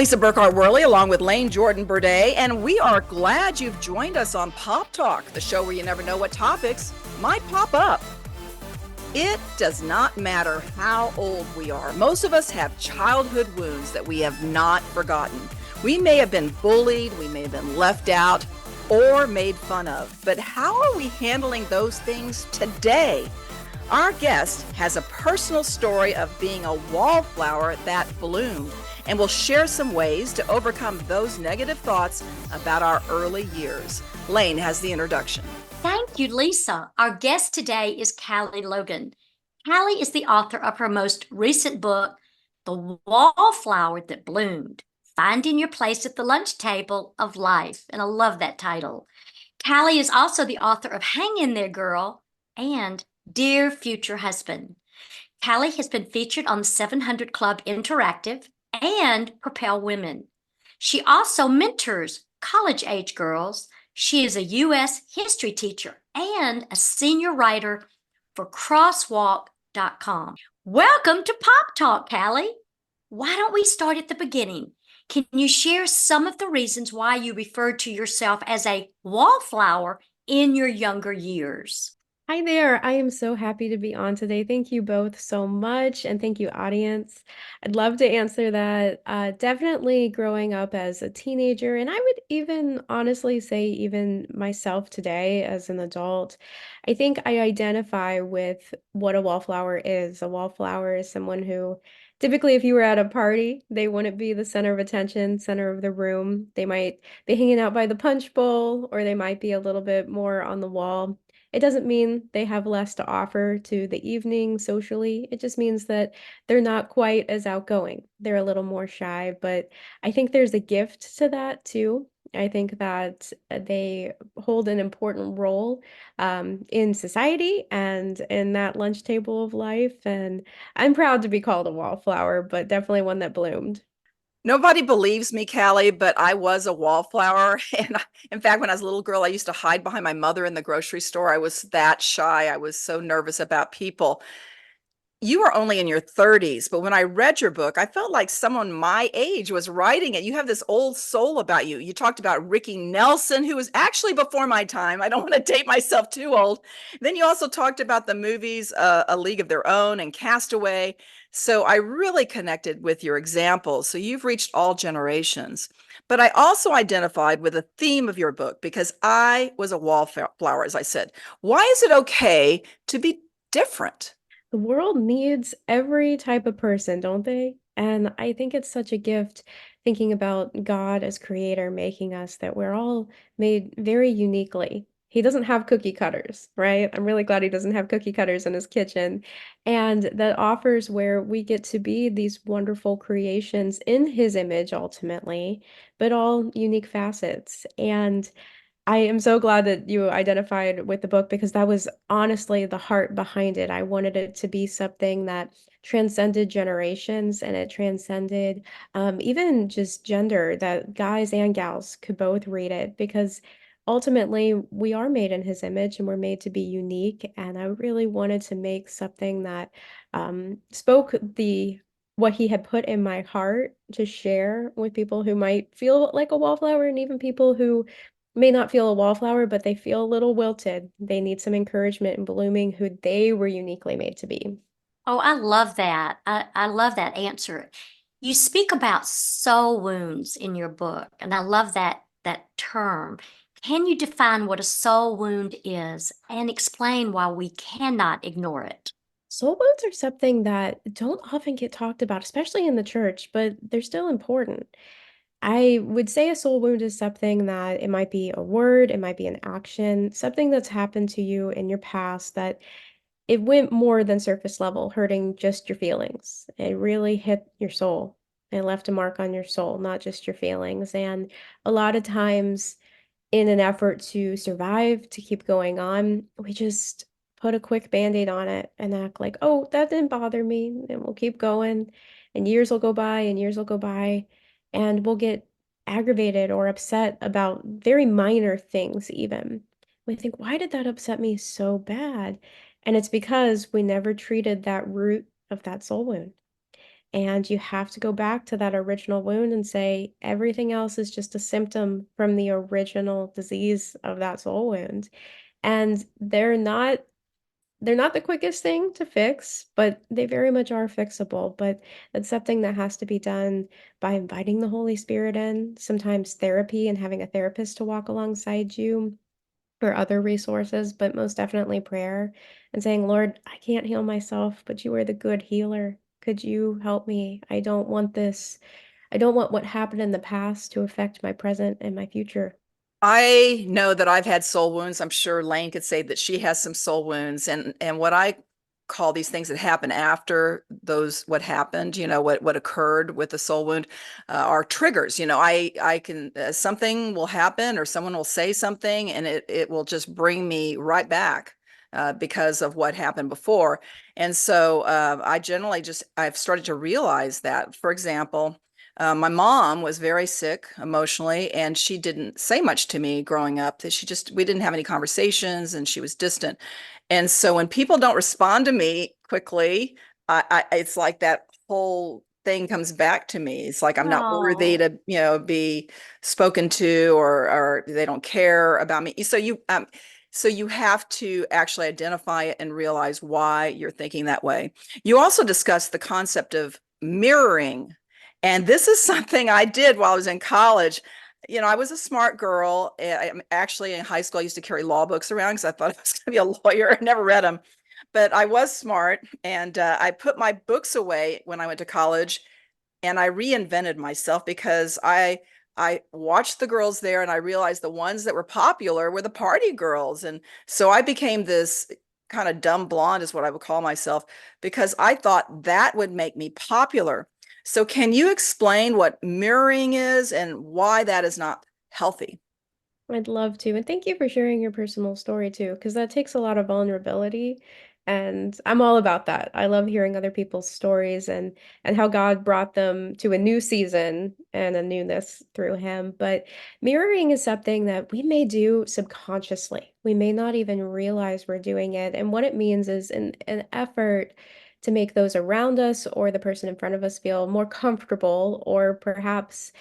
Lisa Burkhardt Worley, along with Lane Jordan Burday, and we are glad you've joined us on Pop Talk, the show where you never know what topics might pop up. It does not matter how old we are. Most of us have childhood wounds that we have not forgotten. We may have been bullied, we may have been left out, or made fun of. But how are we handling those things today? Our guest has a personal story of being a wallflower that bloomed, and will share some ways to overcome those negative thoughts about our early years. Lane has the introduction. Thank you, Lisa. Our guest today is Cally Logan. Cally is the author of her most recent book, The Wallflower That Bloomed, Finding Your Place at the Lunch Table of Life. And I love that title. Cally is also the author of Hang In There, Girl and Dear Future Husband. Cally has been featured on the 700 Club Interactive and Propel Women. She also mentors college-age girls. She is a U.S. history teacher and a senior writer for crosswalk.com. Welcome to Pop Talk, Cally. Why don't we start at the beginning? Can you share some of the reasons why you referred to yourself as a wallflower in your younger years? Hi there. I am so happy to be on today. Thank you both so much. And thank you, audience. I'd love to answer that. Definitely growing up as a teenager, and I would even honestly say, even myself today as an adult, I think I identify with what a wallflower is. A wallflower is someone who typically, if you were at a party, they wouldn't be the center of attention, center of the room. They might be hanging out by the punch bowl, or they might be a little bit more on the wall. It doesn't mean they have less to offer to the evening socially. It just means that they're not quite as outgoing. They're a little more shy, but I think there's a gift to that too. I think that they hold an important role in society and in that lunch table of life. And I'm proud to be called a wallflower, but definitely one that bloomed. Nobody believes me, Callie, but I was a wallflower. And in fact, when I was a little girl, I used to hide behind my mother in the grocery store. I was that shy. I was so nervous about people. You are only in your 30s, but when I read your book, I felt like someone my age was writing it. You have this old soul about you. You talked about Ricky Nelson, who was actually before my time. I don't want to date myself too old. Then you also talked about the movies, A League of Their Own and Castaway. So I really connected with your examples. So you've reached all generations. But I also identified with the theme of your book because I was a wallflower, as I said. Why is it okay to be different? The world needs every type of person, don't they? And I think it's such a gift thinking about God as creator making us that we're all made very uniquely. He doesn't have cookie cutters, right? I'm really glad he doesn't have cookie cutters in his kitchen. And that offers where we get to be these wonderful creations in his image ultimately, but all unique facets. And I am so glad that you identified with the book because that was honestly the heart behind it. I wanted it to be something that transcended generations and it transcended even just gender, that guys and gals could both read it because ultimately we are made in his image and we're made to be unique. And I really wanted to make something that spoke the what he had put in my heart to share with people who might feel like a wallflower and even people who may not feel a wallflower, but they feel a little wilted. They need some encouragement in blooming who they were uniquely made to be. Oh, I love that. I love that answer. You speak about soul wounds in your book, and I love that term. Can you define what a soul wound is and explain why we cannot ignore it? Soul wounds are something that don't often get talked about, especially in the church, but they're still important. I would say a soul wound is something that it might be a word, it might be an action, something that's happened to you in your past that it went more than surface level, hurting just your feelings. It really hit your soul and left a mark on your soul, not just your feelings. And a lot of times, in an effort to survive, to keep going on, we just put a quick band-aid on it and act like, oh, that didn't bother me, and we'll keep going. And years will go by and years will go by, and we'll get aggravated or upset about very minor things even. We think, why did that upset me so bad? And it's because we never treated that root of that soul wound. And you have to go back to that original wound and say everything else is just a symptom from the original disease of that soul wound. And they're not the quickest thing to fix, but they very much are fixable. But that's something that has to be done by inviting the Holy Spirit in, sometimes therapy and having a therapist to walk alongside you or other resources, but most definitely prayer and saying, Lord, I can't heal myself, but you are the good healer. Could you help me? I don't want this. I don't want what happened in the past to affect my present and my future. I know that I've had soul wounds. I'm sure Lane could say that she has some soul wounds, and what I call these things that happen after those what happened, what occurred with the soul wound, are triggers. I can something will happen or someone will say something, and it will just bring me right back. Because of what happened before. And so I generally I've started to realize that, for example, my mom was very sick emotionally, and she didn't say much to me growing up. That we didn't have any conversations, and she was distant. And so when people don't respond to me quickly, it's like that whole thing comes back to me. It's like I'm not worthy Oh, to, be spoken to, or they don't care about me. So you have to actually identify it and realize why you're thinking that way. You also discussed the concept of mirroring, and this is something I did while I was in college. I was a smart girl. Actually, in high school, I used to carry law books around because I thought I was going to be a lawyer. I never read them, but I was smart. And I put my books away when I went to college, and I reinvented myself because I watched the girls there, and I realized the ones that were popular were the party girls. And so I became this kind of dumb blonde, is what I would call myself, because I thought that would make me popular. So can you explain what mirroring is and why that is not healthy? I'd love to. And thank you for sharing your personal story too, because that takes a lot of vulnerability. And I'm all about that. I love hearing other people's stories and how God brought them to a new season and a newness through him. But mirroring is something that we may do subconsciously. We may not even realize we're doing it. And what it means is an effort to make those around us or the person in front of us feel more comfortable or perhaps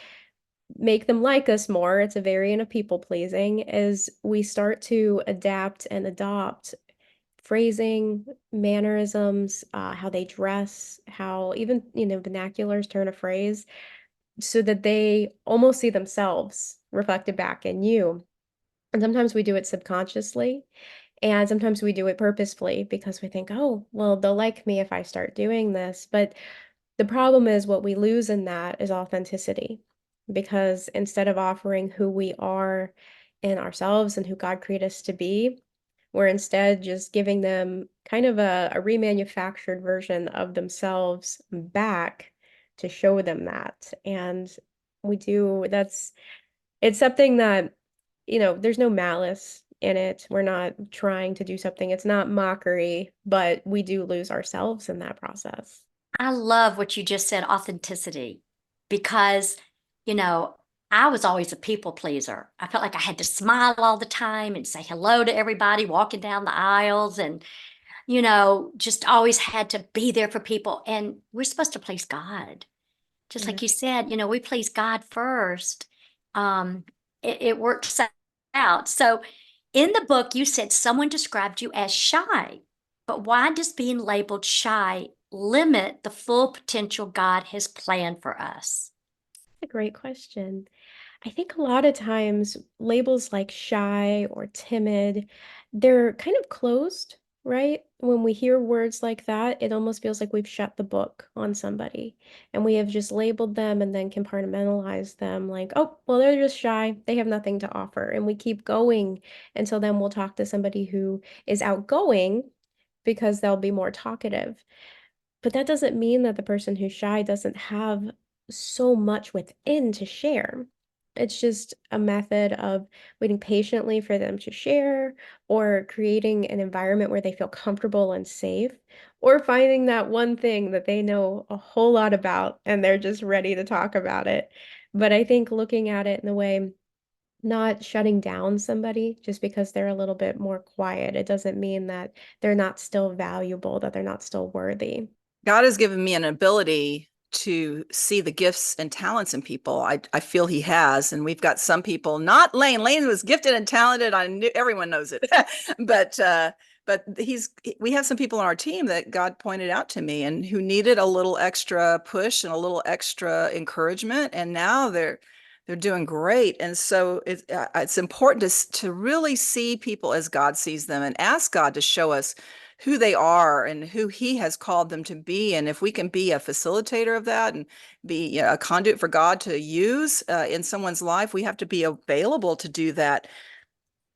make them like us more. It's a variant of people pleasing as we start to adapt and adopt phrasing, mannerisms, how they dress, how even, vernaculars turn a phrase so that they almost see themselves reflected back in you. And sometimes we do it subconsciously, and sometimes we do it purposefully because we think, oh, well, they'll like me if I start doing this. But the problem is what we lose in that is authenticity, because instead of offering who we are in ourselves and who God created us to be, we're instead just giving them kind of a remanufactured version of themselves back to show them that. And it's something that, there's no malice in it. We're not trying to do something. It's not mockery, but we do lose ourselves in that process. I love what you just said, authenticity, because, you know, I was always a people pleaser. I felt like I had to smile all the time and say hello to everybody walking down the aisles and, just always had to be there for people. And we're supposed to please God. Just like you said, we please God first. Um, it works out. So in the book, you said someone described you as shy, but why does being labeled shy limit the full potential God has planned for us? A great question. I think a lot of times labels like shy or timid, they're kind of closed, right? When we hear words like that, it almost feels like we've shut the book on somebody and we have just labeled them and then compartmentalized them like, oh, well, they're just shy. They have nothing to offer. And we keep going until then we'll talk to somebody who is outgoing because they'll be more talkative. But that doesn't mean that the person who's shy doesn't have so much within to share. It's just a method of waiting patiently for them to share, or creating an environment where they feel comfortable and safe, or finding that one thing that they know a whole lot about and they're just ready to talk about it. But I think looking at it in the way, not shutting down somebody just because they're a little bit more quiet, it doesn't mean that they're not still valuable, that they're not still worthy. God has given me an ability to see the gifts and talents in people. I feel he has, and we've got some people, not Lane. Lane was gifted and talented. I knew everyone knows it, but we have some people on our team that God pointed out to me and who needed a little extra push and a little extra encouragement, and now they're doing great. And so it's important to really see people as God sees them and ask God to show us who they are and who he has called them to be. And if we can be a facilitator of that and be a conduit for God to use in someone's life, we have to be available to do that.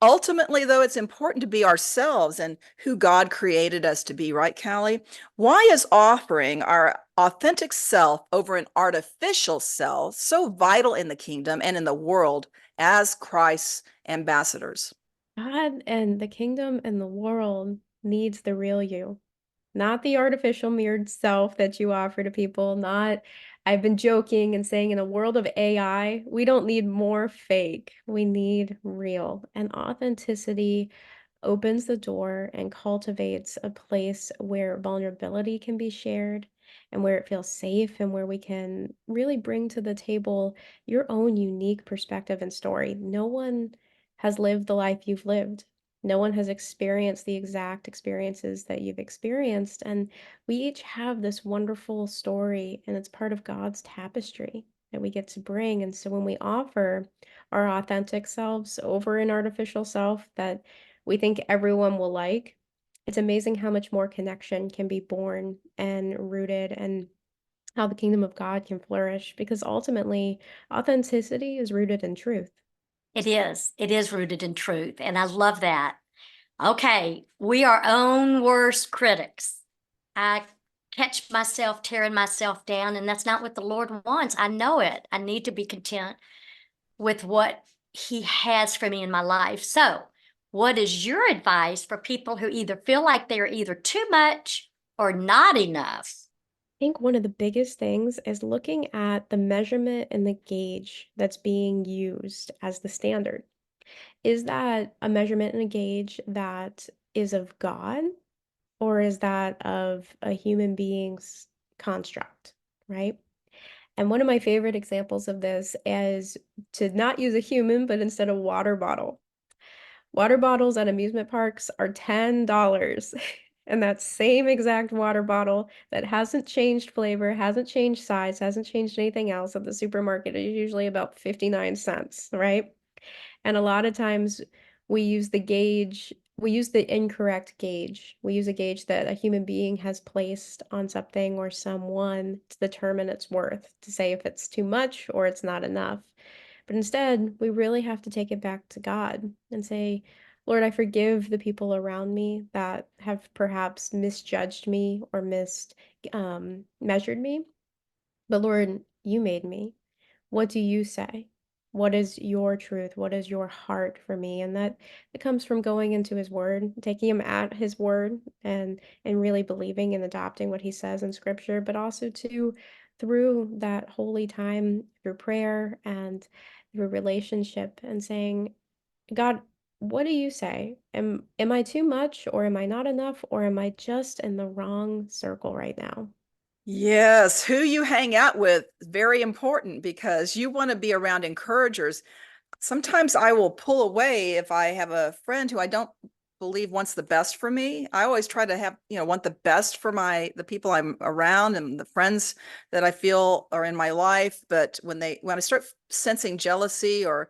Ultimately, though, it's important to be ourselves and who God created us to be, right, Callie? Why is offering our authentic self over an artificial self so vital in the kingdom and in the world as Christ's ambassadors? God and the kingdom and the world needs the real you, not the artificial mirrored self that you offer to people, not I've been joking and saying in a world of AI, we don't need more fake. We need real. And authenticity opens the door and cultivates a place where vulnerability can be shared and where it feels safe and where we can really bring to the table your own unique perspective and story. No one has lived the life you've lived. No one has experienced the exact experiences that you've experienced. And we each have this wonderful story, and it's part of God's tapestry that we get to bring. And so when we offer our authentic selves over an artificial self that we think everyone will like, it's amazing how much more connection can be born and rooted and how the kingdom of God can flourish because ultimately authenticity is rooted in truth. It is. It is rooted in truth. And I love that. Okay, we are own worst critics. I catch myself tearing myself down, and that's not what the Lord wants. I know it. I need to be content with what He has for me in my life. So, what is your advice for people who either feel like they're either too much or not enough? I think one of the biggest things is looking at the measurement and the gauge that's being used as the standard. Is that a measurement and a gauge that is of God, or is that of a human being's construct, right? And one of my favorite examples of this is to not use a human, but instead a water bottle. Water bottles at amusement parks are $10. And that same exact water bottle that hasn't changed flavor, hasn't changed size, hasn't changed anything else at the supermarket is usually about 59 cents, right? And a lot of times we use the incorrect gauge. We use a gauge that a human being has placed on something or someone to determine its worth, to say if it's too much or it's not enough. But instead, we really have to take it back to God and say, Lord, I forgive the people around me that have perhaps misjudged me or measured me. But Lord, you made me. What do you say? What is your truth? What is your heart for me? And that it comes from going into his word, taking him at his word and really believing and adopting what he says in scripture, but also to through that holy time through prayer and through relationship and saying, God, what do you say? Am I too much or am I not enough or am I just in the wrong circle right now? Yes, who you hang out with is very important because you want to be around encouragers. Sometimes I will pull away if I have a friend who I don't believe wants the best for me. I always try to have, want the best for the people I'm around and the friends that I feel are in my life. But when I start sensing jealousy or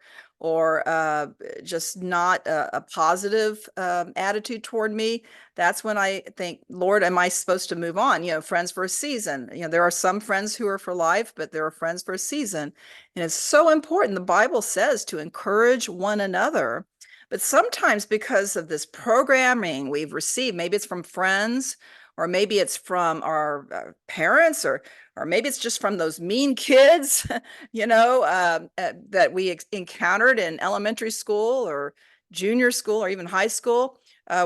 just not a positive attitude toward me, that's when I think, Lord, am I supposed to move on? Friends for a season. There are some friends who are for life, but there are friends for a season. And it's so important. The Bible says to encourage one another. But sometimes because of this programming we've received, maybe it's from friends, or maybe it's from our parents, or maybe it's just from those mean kids, that we encountered in elementary school or junior school or even high school.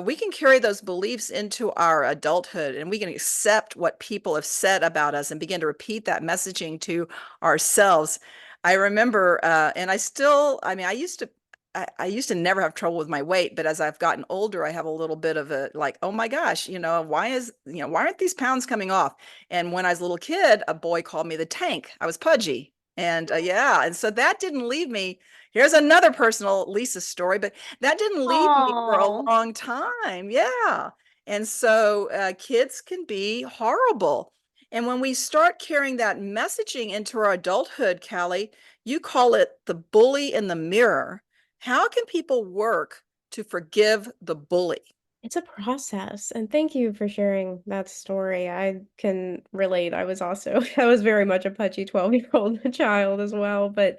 We can carry those beliefs into our adulthood, and we can accept what people have said about us and begin to repeat that messaging to ourselves. I remember, and I used to I used to never have trouble with my weight, but as I've gotten older, I have a little bit of a like, oh my gosh, why aren't these pounds coming off? And when I was a little kid, a boy called me the tank. I was pudgy. And yeah, and so that didn't leave me. Here's another personal Lisa story, but that didn't leave me for a Oh, long time. Yeah. And so kids can be horrible. And when we start carrying that messaging into our adulthood, Callie, you call it the bully in the mirror. How can people work to forgive the bully? It's a process, and thank you for sharing that story. I can relate. I was also I was very much a pudgy 12-year-old child as well, but,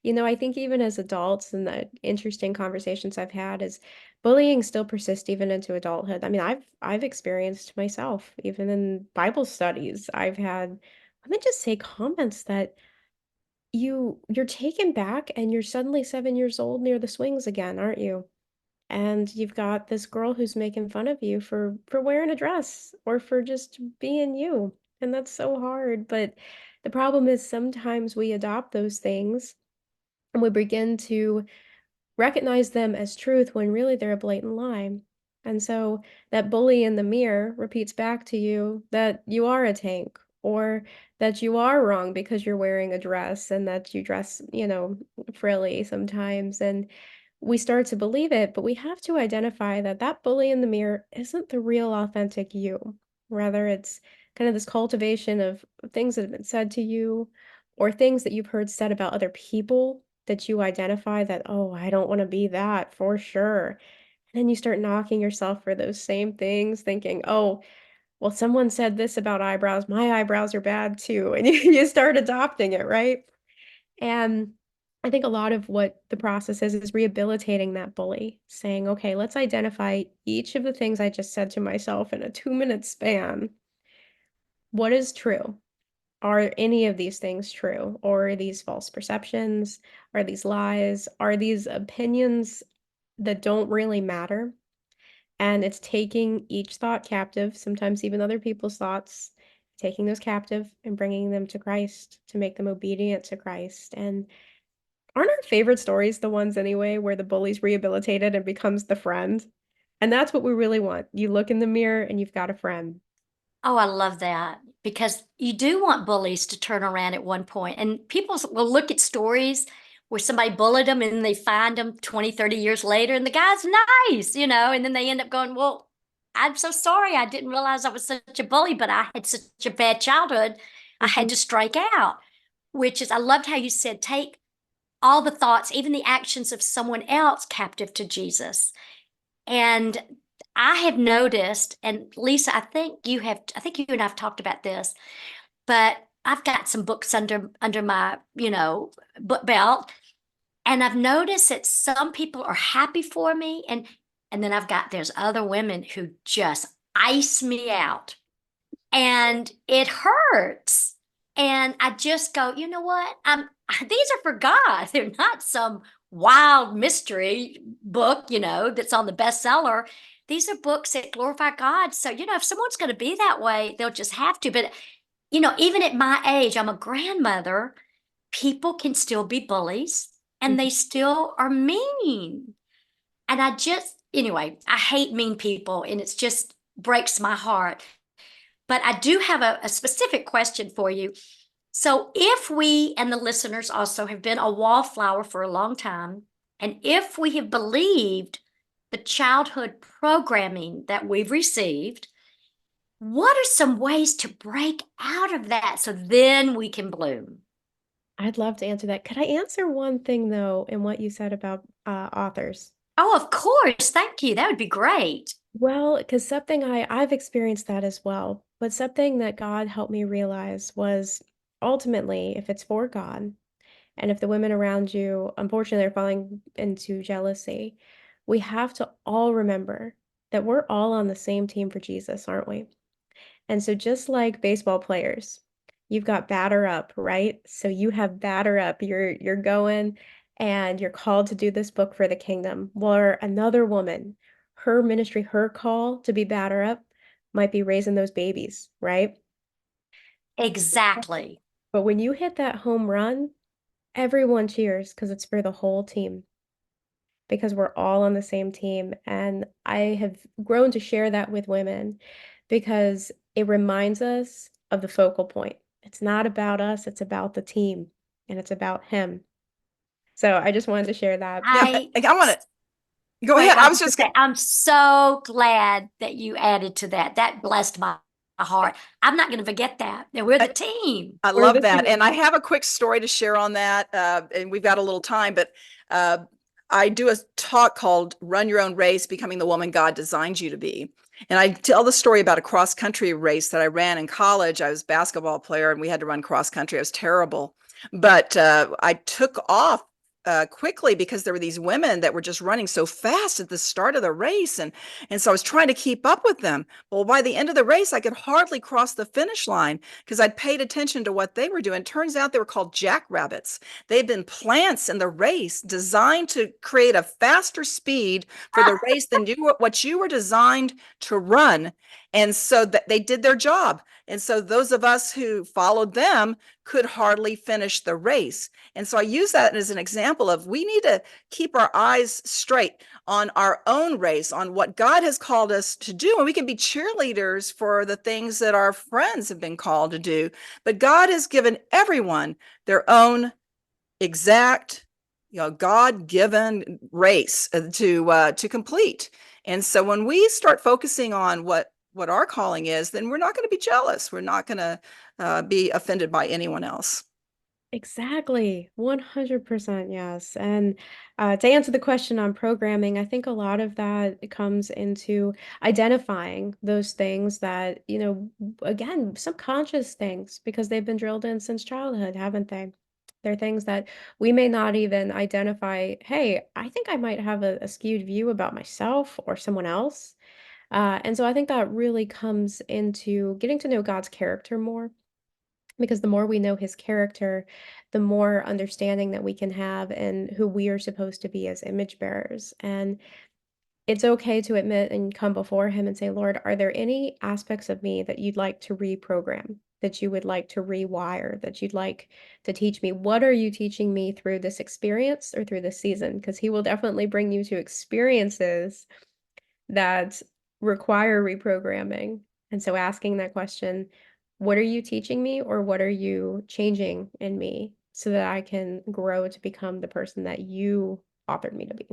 I think even as adults and the interesting conversations I've had is bullying still persists even into adulthood. I mean, I've experienced myself, even in Bible studies. I've had, let me just say, comments that you're taken back and you're suddenly 7 years old near the swings again, aren't you? And you've got this girl who's making fun of you for wearing a dress or for just being you, and that's so hard, but the problem is sometimes we adopt those things and we begin to recognize them as truth when really they're a blatant lie. And so that bully in the mirror repeats back to you that you are a tank or that you are wrong because you're wearing a dress and that you dress, frilly sometimes. And we start to believe it, but we have to identify that that bully in the mirror isn't the real authentic you. Rather, it's kind of this cultivation of things that have been said to you or things that you've heard said about other people that you identify that, "Oh, I don't wanna be that for sure." And then you start knocking yourself for those same things, thinking, "Oh, well, someone said this about eyebrows, my eyebrows are bad too." And you start adopting it, right? And I think a lot of what the process is rehabilitating that bully, saying, "Okay, let's identify each of the things I just said to myself in a 2-minute span. What is true? Are any of these things true? Or are these false perceptions? Are these lies? Are these opinions that don't really matter?" And it's taking each thought captive, sometimes even other people's thoughts, taking those captive and bringing them to Christ to make them obedient to Christ. And aren't our favorite stories the ones anyway where the bully's rehabilitated and becomes the friend? And that's what we really want. You look in the mirror and you've got a friend. oh, I love that because you do want bullies to turn around at one point. And people will look at stories where somebody bullied them and they find them 20, 30 years later and the guy's nice, and then they end up going, well, I'm so sorry. I didn't realize I was such a bully, but I had such a bad childhood. I had Mhm. to strike out, which is, I loved how you said, take all the thoughts, even the actions of someone else captive to Jesus. And I have noticed, and Lisa, I think you and I've talked about this, but I've got some books under my, book belt. And I've noticed that some people are happy for me. And then there's other women who just ice me out and it hurts. And I just go, you know what? These are for God. They're not some wild mystery book, that's on the bestseller. These are books that glorify God. So, if someone's going to be that way, they'll just have to. But, even at my age, I'm a grandmother, people can still be bullies and Mhm. they still are mean. And anyway, I hate mean people and it's just breaks my heart. But I do have a specific question for you. So, if we and the listeners also have been a wallflower for a long time, and if we have believed the childhood programming that we've received, what are some ways to break out of that so then we can bloom? I'd love to answer that. Could I answer one thing though in what you said about authors? Oh, of course. Thank you. That would be great. Well, because something I've experienced that as well, but something that God helped me realize was ultimately, if it's for God, and if the women around you, unfortunately, are falling into jealousy, we have to all remember that we're all on the same team for Jesus, aren't we? And so just like baseball players, you've got batter up, right? So you have batter up. You're going and you're called to do this book for the kingdom. Or another woman, her ministry, her call to be batter up might be raising those babies, right? Exactly. But when you hit that home run, everyone cheers because it's for the whole team. because we're all on the same team. And I have grown to share that with women because it reminds us of the focal point. It's not about us, it's about the team and it's about him. So I just wanted to share that. Yeah, I want to go Wait, ahead. I I was was gonna just say, I'm so glad that you added to that. That blessed my heart. I'm not going to forget that. That we're the team. I We're love the that. team. And I have a quick story to share on that. And we've got a little time, but I do a talk called Run Your Own Race, Becoming the Woman God Designed You to Be. And I tell the story about a cross country race that I ran in college. I was a basketball player and we had to run cross country. I was terrible. But I took off quickly because there were these women that were just running so fast at the start of the race. And so I was trying to keep up with them. Well, by the end of the race, I could hardly cross the finish line because I'd paid attention to what they were doing. Turns out they were called jackrabbits. They've been plants in the race designed to create a faster speed for the race than what you were designed to run. And so that they did their job. And so those of us who followed them could hardly finish the race. And so I use that as an example of we need to keep our eyes straight on our own race, on what God has called us to do. And we can be cheerleaders for the things that our friends have been called to do. But God has given everyone their own exact, God-given race to complete. And so when we start focusing on what our calling is, then we're not going to be jealous. We're not going to be offended by anyone else. Exactly. 100% yes. And to answer the question on programming, I think a lot of that comes into identifying those things that, again, subconscious things, because they've been drilled in since childhood, haven't they? They're things that we may not even identify. Hey, I think I might have a skewed view about myself or someone else. And so I think that really comes into getting to know God's character more, because the more we know his character, the more understanding that we can have and who we are supposed to be as image bearers. And it's okay to admit and come before him and say, Lord, are there any aspects of me that you'd like to reprogram, that you would like to rewire, that you'd like to teach me? What are you teaching me through this experience or through this season? Because he will definitely bring you to experiences that require reprogramming. And so asking that question, what are you teaching me or what are you changing in me so that I can grow to become the person that you authored me to be?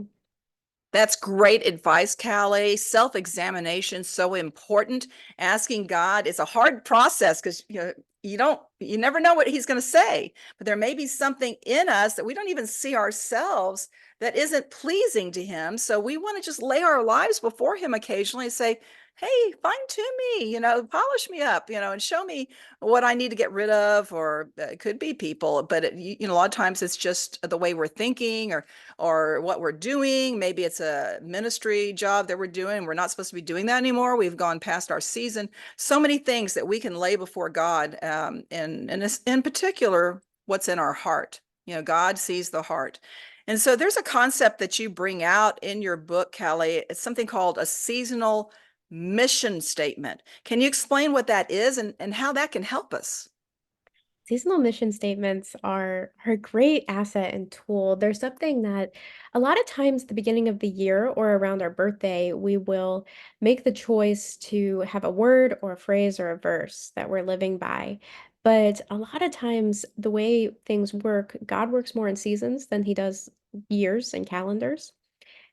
That's great advice, Callie. Self-examination so important. Asking God is a hard process because you never know what he's going to say, but there may be something in us that we don't even see ourselves that isn't pleasing to him. So we want to just lay our lives before him occasionally and say, hey, fine tune me, polish me up, and show me what I need to get rid of, or it could be people, but a lot of times it's just the way we're thinking or what we're doing. Maybe it's a ministry job that we're doing. We're not supposed to be doing that anymore. We've gone past our season. So many things that we can lay before God, and in particular, what's in our heart. God sees the heart. And so there's a concept that you bring out in your book, Callie. It's something called a seasonal mission statement. Can you explain what that is and how that can help us? Seasonal mission statements are a great asset and tool. There's something that a lot of times the beginning of the year or around our birthday, we will make the choice to have a word or a phrase or a verse that we're living by. But a lot of times the way things work, God works more in seasons than he does years and calendars.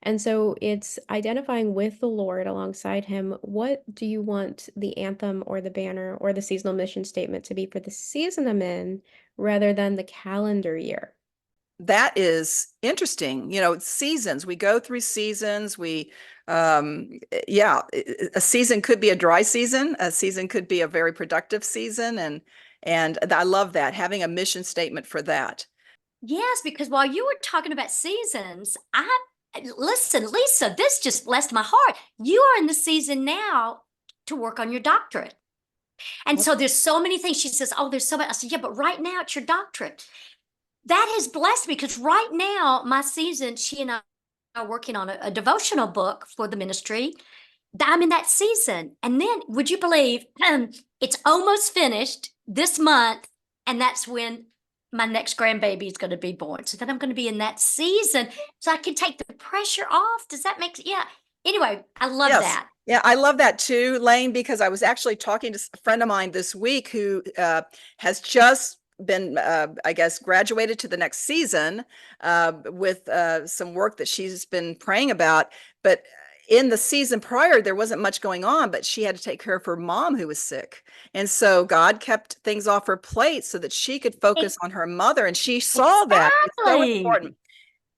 And so it's identifying with the Lord alongside him. What do you want the anthem or the banner or the seasonal mission statement to be for the season I'm in rather than the calendar year? That is interesting. Seasons, we go through seasons. Yeah, a season could be a dry season. A season could be a very productive season. And I love that, having a mission statement for that. Yes, because while you were talking about seasons, listen, Lisa, this just blessed my heart. You are in the season now to work on your doctorate. And so there's so many things. She says, oh, there's so much. I said, yeah, but right now it's your doctorate. That has blessed me because right now, my season, she and I are working on a devotional book for the ministry. I'm in that season. And then, would you believe, it's almost finished this month. And that's when my next grandbaby is going to be born. So then I'm going to be in that season so I can take the pressure off. Does that make sense? Yeah. Anyway, I love Yes. that. Yeah, I love that too, Lane, because I was actually talking to a friend of mine this week who has just been, I guess, graduated to the next season with some work that she's been praying about. But in the season prior, there wasn't much going on, but she had to take care of her mom who was sick. And so God kept things off her plate so that she could focus on her mother. And she saw that. It's so Exactly. important.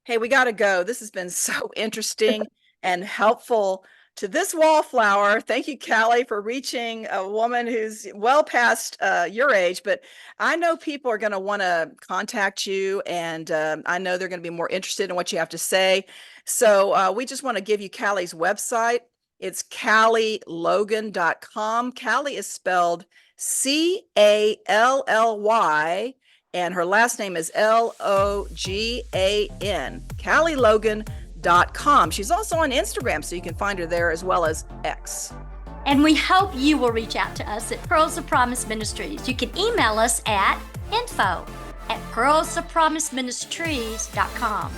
Hey, we got to go. This has been so interesting and helpful to this wallflower. Thank you, Cally, for reaching a woman who's well past your age. But I know people are going to want to contact you, and I know they're going to be more interested in what you have to say. So we just want to give you Cally's website. It's callylogan.com. Cally is spelled Cally, and her last name is Logan, callylogan.com. She's also on Instagram, so you can find her there as well as X. And we hope you will reach out to us at Pearls of Promise Ministries. You can email us at info@pearlsofpromiseministries.com.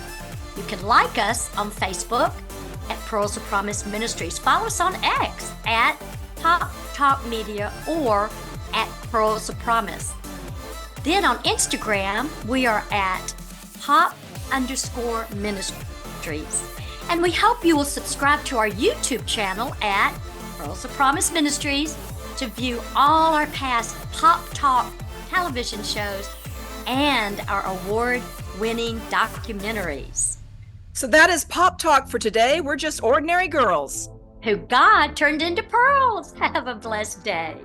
You can like us on Facebook at Pearls of Promise Ministries. Follow us on X at Pop Talk Media or at Pearls of Promise. Then on Instagram, we are at pop_ministries. And we hope you will subscribe to our YouTube channel at Pearls of Promise Ministries to view all our past Pop Talk television shows and our award-winning documentaries. So that is Pop Talk for today. We're just ordinary girls Who God turned into pearls. Have a blessed day.